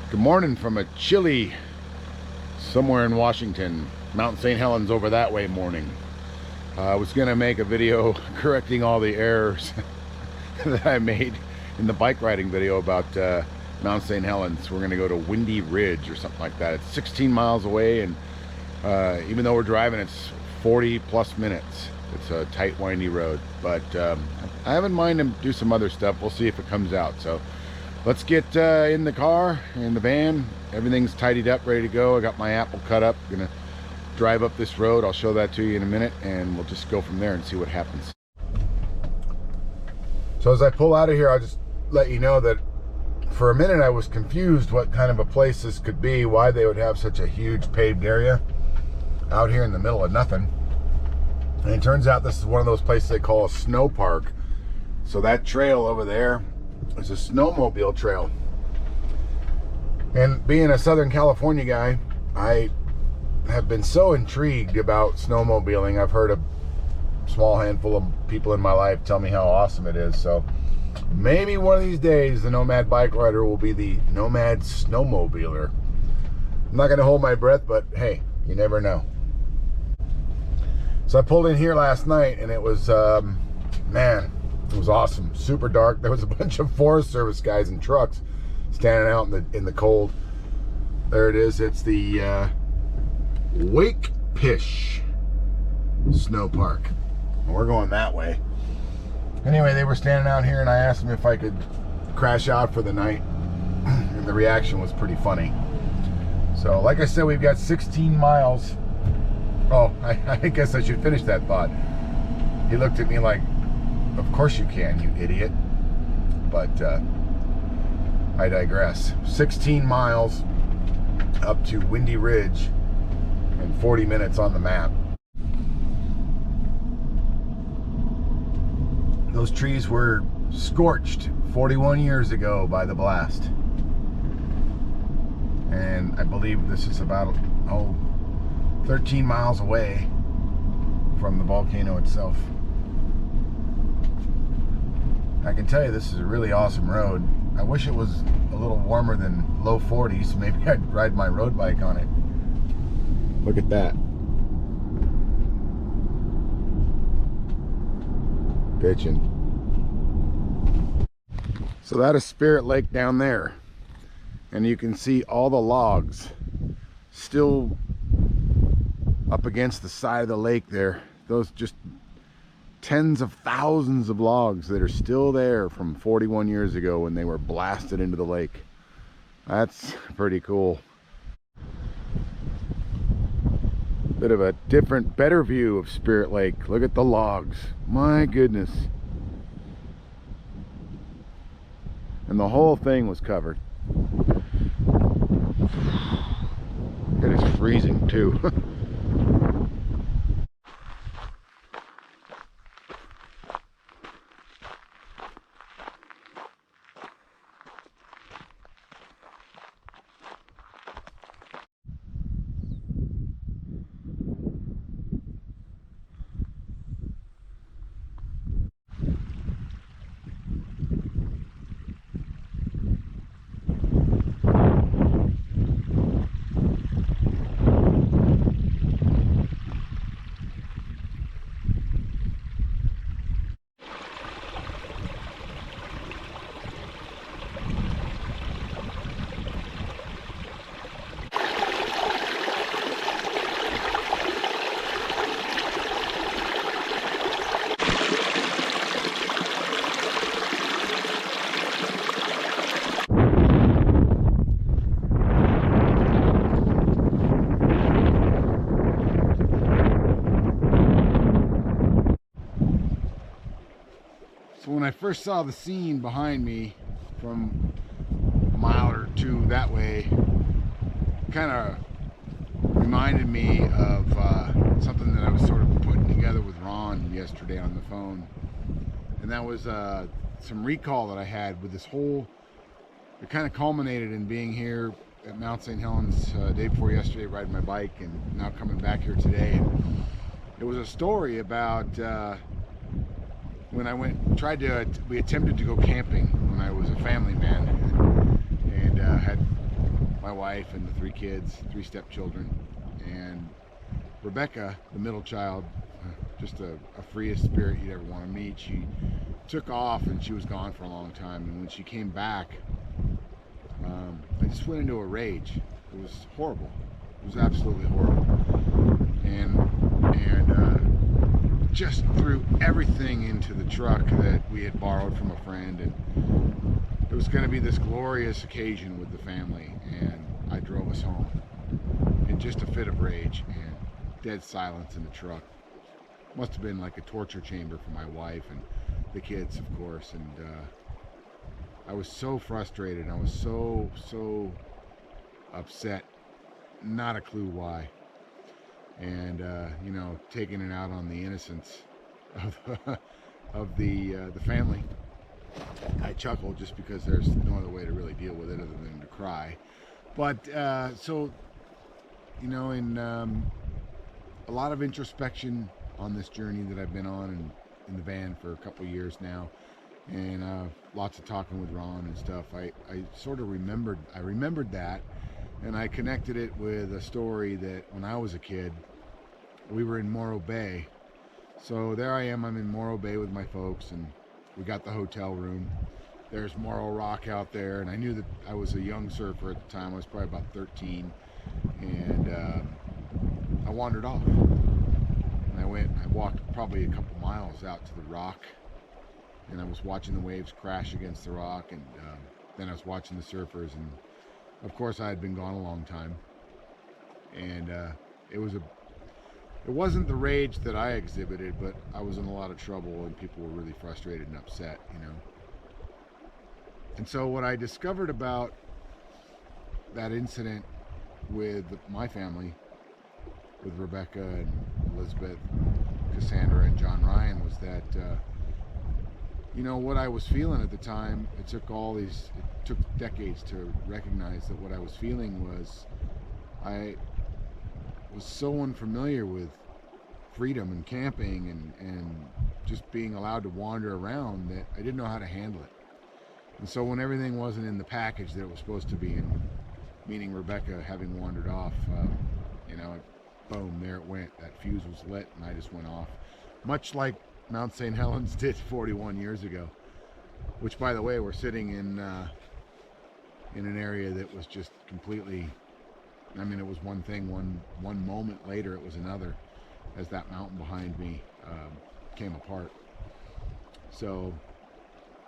Good morning from a chilly somewhere in Washington, Mt St Helens over that way morning. I was gonna make a video correcting all the errors that I made in the bike riding video about Mt St Helens. We're gonna go to Windy Ridge or something like that. It's 16 miles away, and even though we're driving, it's 40 plus minutes. It's a tight, windy road, but I have in mind to do some other stuff. We'll see if it comes out. So let's get in the car, in the van. Everything's tidied up, ready to go. I got my apple cut up. Gonna drive up this road. I'll show that to you in a minute, and we'll just go from there and see what happens. So as I pull out of here, I'll just let you know that for a minute I was confused what kind of a place this could be, why they would have such a huge paved area out here in the middle of nothing. And it turns out this is one of those places they call a snow park. So that trail over there is a snowmobile trail. And being a Southern California guy, I have been so intrigued about snowmobiling. I've heard a small handful of people in my life tell me how awesome it is. So maybe one of these days the Nomad bike rider will be the Nomad snowmobiler. I'm not going to hold my breath, but hey, you never know. So I pulled in here last night, and it was, man, it was awesome. Super dark. There was a bunch of Forest Service guys in trucks standing out in the cold. There it is. It's the Pish Snow Park. And we're going that way. Anyway, they were standing out here, and I asked them if I could crash out for the night, and the reaction was pretty funny. So, like I said, we've got 16 miles. Oh, I guess I should finish that thought. He looked at me like, of course you can, you idiot. But I digress. 16 miles up to Windy Ridge and 40 minutes on the map. Those trees were scorched 41 years ago by the blast. And I believe this is about, 13 miles away from the volcano itself. I can tell you this is a really awesome road. I wish it was a little warmer than low 40s. Maybe I'd ride my road bike on it. Look at that. Pitching. So that is Spirit Lake down there. And you can see all the logs still up against the side of the lake there. Those just tens of thousands of logs that are still there from 41 years ago when they were blasted into the lake. That's pretty cool. Bit of a different, better view of Spirit Lake. Look at the logs. My goodness. And the whole thing was covered. It is freezing too. So when I first saw the scene behind me from a mile or two that way, it kind of reminded me of something that I was sort of putting together with Ron yesterday on the phone. And that was some recall that I had with this whole, it kind of culminated in being here at Mt St Helens day before yesterday, riding my bike, and now coming back here today. And it was a story about when I we attempted to go camping when I was a family man, and had my wife and the 3 kids, 3 stepchildren, and Rebecca, the middle child, just a freest spirit you'd ever want to meet. She took off and she was gone for a long time, and when she came back, I just went into a rage. It was horrible. It was absolutely horrible, and just threw everything into the truck that we had borrowed from a friend, and it was going to be this glorious occasion with the family, and I drove us home in just a fit of rage and dead silence in the truck. Must have been like a torture chamber for my wife and the kids, of course, and I was so frustrated. I was so upset, not a clue why. And you know, taking it out on the innocence of the family. I chuckle just because there's no other way to really deal with it other than to cry. But so, you know, in a lot of introspection on this journey that I've been on in the van for a couple of years now, and lots of talking with Ron and stuff, I sort of remembered that, and I connected it with a story that when I was a kid, we were in Morro Bay. So there I am, I'm in Morro Bay with my folks, and we got the hotel room. There's Morro Rock out there, and I knew that I was a young surfer at the time. I was probably about 13, and I wandered off. And I walked probably a couple miles out to the rock, and I was watching the waves crash against the rock, and then I was watching the surfers, and of course I had been gone a long time, and it wasn't the rage that I exhibited, but I was in a lot of trouble, and people were really frustrated and upset, you know. And so what I discovered about that incident with my family, with Rebecca and Elizabeth, Cassandra, and John Ryan, was that you know, what I was feeling at the time, it took decades to recognize that what I was feeling was, I was so unfamiliar with freedom and camping and just being allowed to wander around that I didn't know how to handle it. And so when everything wasn't in the package that it was supposed to be in, meaning Rebecca having wandered off, you know, boom, there it went. That fuse was lit, and I just went off, much like Mt St Helens did 41 years ago, which, by the way, we're sitting in an area that was just completely, I mean, it was one thing, one moment later it was another, as that mountain behind me came apart. So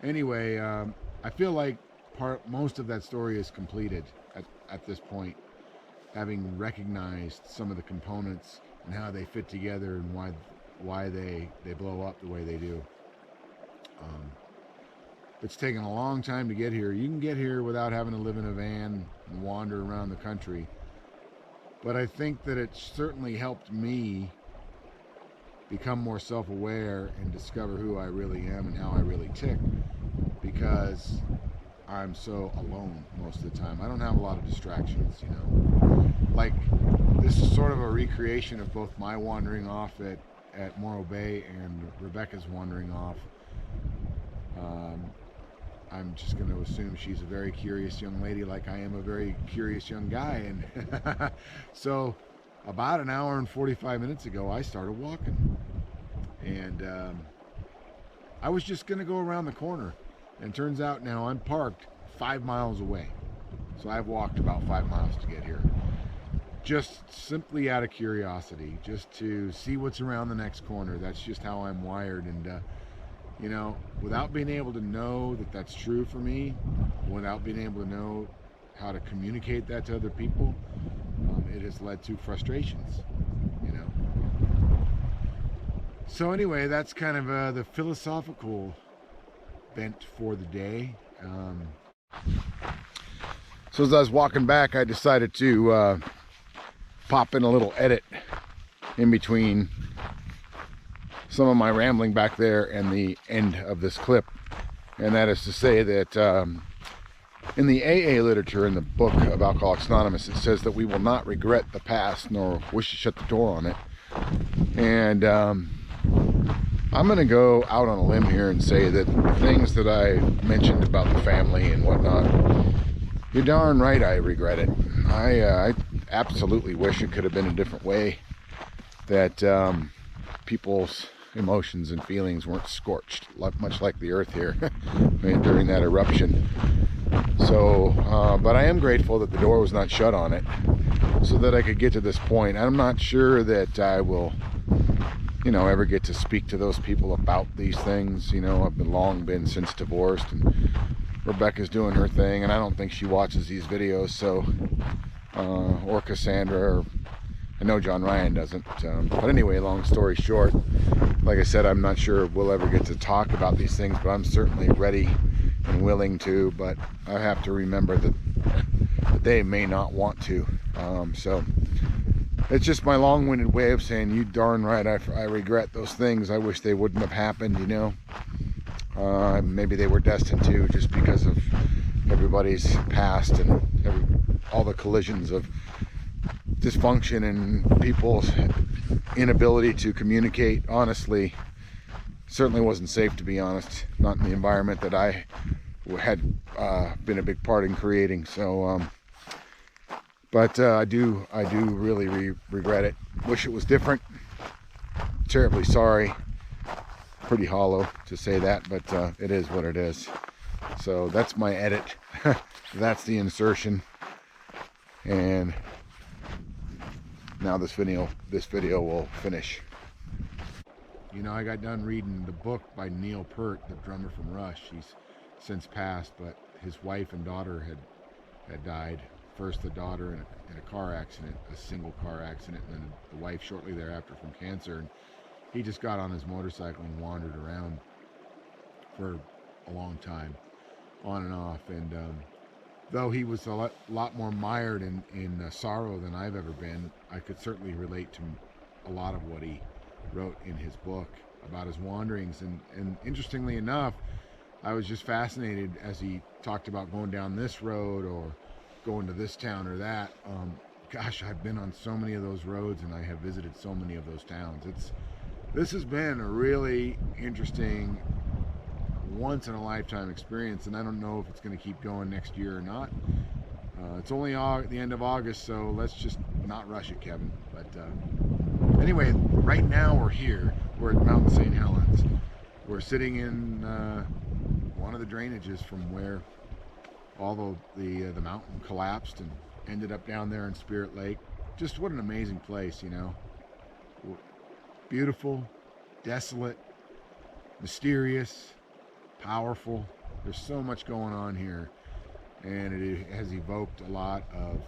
anyway, I feel like most of that story is completed at this point, having recognized some of the components and how they fit together and why they blow up the way they do. It's taken a long time to get here. You can get here without having to live in a van and wander around the country, but I think that it certainly helped me become more self-aware and discover who I really am and how I really tick, because I'm so alone most of the time. I don't have a lot of distractions, you know. Like, this is sort of a recreation of both my wandering off at Morro Bay and Rebecca's wandering off. I'm just going to assume she's a very curious young lady, like I am a very curious young guy. And so about an hour and 45 minutes ago, I started walking. And I was just going to go around the corner. And turns out now I'm parked 5 miles away. So I've walked about 5 miles to get here. Just simply out of curiosity, just to see what's around the next corner. That's just how I'm wired. And you know, without being able to know that that's true for me, without being able to know how to communicate that to other people, it has led to frustrations, you know. So anyway, that's kind of the philosophical bent for the day. So as I was walking back, I decided to pop in a little edit in between some of my rambling back there and the end of this clip, and that is to say that in the AA literature, in the book of Alcoholics Anonymous, it says that we will not regret the past nor wish to shut the door on it. And I'm going to go out on a limb here and say that the things that I mentioned about the family and whatnot, You're darn right I regret it. I absolutely wish it could have been a different way, that people's emotions and feelings weren't scorched, much like the earth here during that eruption. So, but I am grateful that the door was not shut on it, so that I could get to this point. I'm not sure that I will, you know, ever get to speak to those people about these things. You know, I've long been since divorced, and Rebecca's doing her thing, and I don't think she watches these videos, so or Cassandra, or I know John Ryan doesn't. But anyway, long story short, like I said, I'm not sure we'll ever get to talk about these things, but I'm certainly ready and willing to. But I have to remember that they may not want to. So it's just my long-winded way of saying, you darn right, I regret those things. I wish they wouldn't have happened, you know. Maybe they were destined to, just because of everybody's past and all the collisions of dysfunction and people's inability to communicate. Honestly, certainly wasn't safe, to be honest. Not in the environment that I had been a big part in creating. So, but I do really regret it. Wish it was different. Terribly sorry. Pretty hollow to say that, but it is what it is. So that's my edit. That's the insertion. And now this video will finish. You know, I got done reading the book by Neil Peart, the drummer from Rush. He's since passed, but his wife and daughter had died. First the daughter in a car accident, a single car accident, and then the wife shortly thereafter from cancer. And he just got on his motorcycle and wandered around for a long time, on and off. And though he was a lot more mired in sorrow than I've ever been, I could certainly relate to a lot of what he wrote in his book about his wanderings. And interestingly enough, I was just fascinated as he talked about going down this road or going to this town or that. Gosh, I've been on so many of those roads, and I have visited so many of those towns. This has been a really interesting, once-in-a-lifetime experience, and I don't know if it's going to keep going next year or not. It's only the end of August, so let's just not rush it, Kevin. But anyway, right now we're here. We're at Mt St Helens. We're sitting in one of the drainages from where all the mountain collapsed and ended up down there in Spirit Lake. Just what an amazing place, you know. Beautiful, desolate, mysterious, powerful. There's so much going on here, and it has evoked a lot of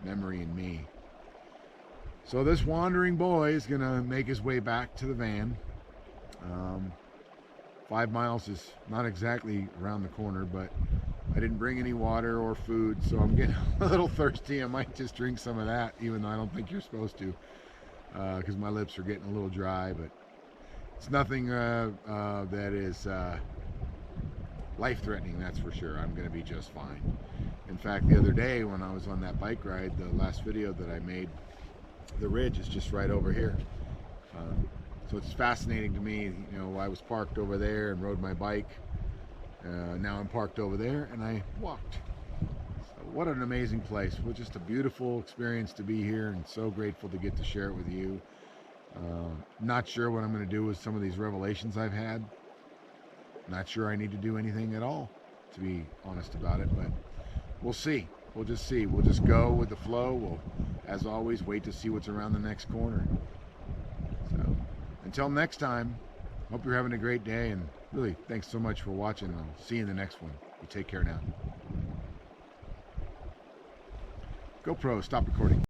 memory in me. So this wandering boy is gonna make his way back to the van. 5 miles is not exactly around the corner, but I didn't bring any water or food, so I'm getting a little thirsty. I might just drink some of that, even though I don't think you're supposed to, because my lips are getting a little dry. But it's nothing that is life-threatening, that's for sure. I'm going to be just fine. In fact, the other day when I was on that bike ride, the last video that I made, the ridge is just right over here. So it's fascinating to me. You know, I was parked over there and rode my bike. Now I'm parked over there and I walked. So what an amazing place. Well, just a beautiful experience to be here, and so grateful to get to share it with you. Not sure what I'm going to do with some of these revelations I've had. Not sure I need to do anything at all, to be honest about it, but we'll see. We'll just see. We'll just go with the flow. We'll, as always, wait to see what's around the next corner. So until next time, hope you're having a great day, and really thanks so much for watching. I'll see you in the next one. You take care now. GoPro, stop recording.